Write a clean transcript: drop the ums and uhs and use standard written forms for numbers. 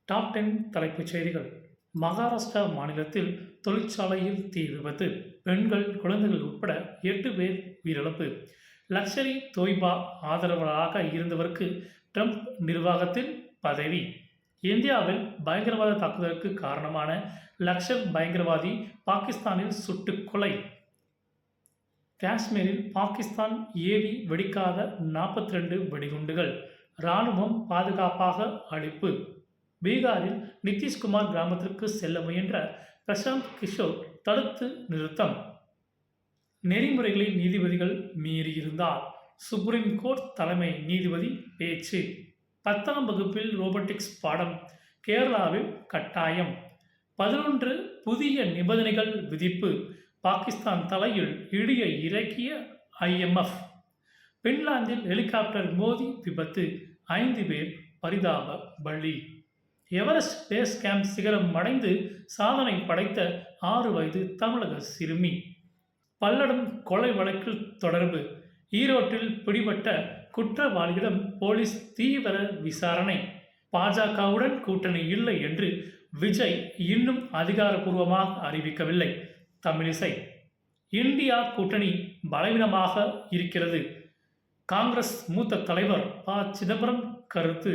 Top 10 தலைப்புச் செய்திகள். மகாராஷ்டிரா மாநிலத்தில் தொழிற்சாலையில் தீ விபத்து. பெண்கள், குழந்தைகள் உட்பட 8 பேர் உயிரிழப்பு. லஷ்கர்-இ தொய்பா ஆதரவாளராக இருந்தவருக்கு ட்ரம்ப் நிர்வாகத்தில் பதவி. இந்தியாவில் பயங்கரவாத தாக்குதலுக்கு காரணமான லஷ்கர் பயங்கரவாதி பாகிஸ்தானில் சுட்டுக் கொலை. காஷ்மீரில் பாகிஸ்தான் ஏவி வெடிக்காத 42 வெடிகுண்டுகள். ராணுவம் பாதுகாப்பாக அழிப்பு. பீகாரில் நிதிஷ்குமார் கிராமத்திற்கு செல்ல முயன்ற பிரசாந்த் கிஷோர் தடுத்து நிறுத்தம். நெறிமுறைகளை நீதிபதிகள் மீறியிருந்தால் சுப்ரீம் கோர்ட் தலைமை நீதிபதி பேச்சு. 10ஆம் வகுப்பில் ரோபோட்டிக்ஸ் பாடம் கேரளாவில் கட்டாயம். 11 புதிய நிபந்தனைகள் விதிப்பு. பாகிஸ்தான் தலையில் இடியை இறக்கிய IMF. பின்லாந்தில் ஹெலிகாப்டர் மோதி விபத்து. 5 பேர் பரிதாப பலி. எவரெஸ்ட் பேஸ் கேம்ப் சிகரம் அடைந்து சாதனை படைத்த 6 வயது தமிழக சிறுமி. பல்லடம் கொலை வழக்கில் தொடர்பு. ஈரோட்டில் பிடிபட்ட குற்றவாளியிடம் போலீஸ் தீவிர விசாரணை. பாஜகவுடன் கூட்டணி இல்லை என்று விஜய் இன்னும் அதிகாரப்பூர்வமாக அறிவிக்கவில்லை. தமிழிசை. இந்தியா கூட்டணி பலவீனமாக இருக்கிறது. காங்கிரஸ் மூத்த தலைவர் ப. சிதம்பரம் கருத்து.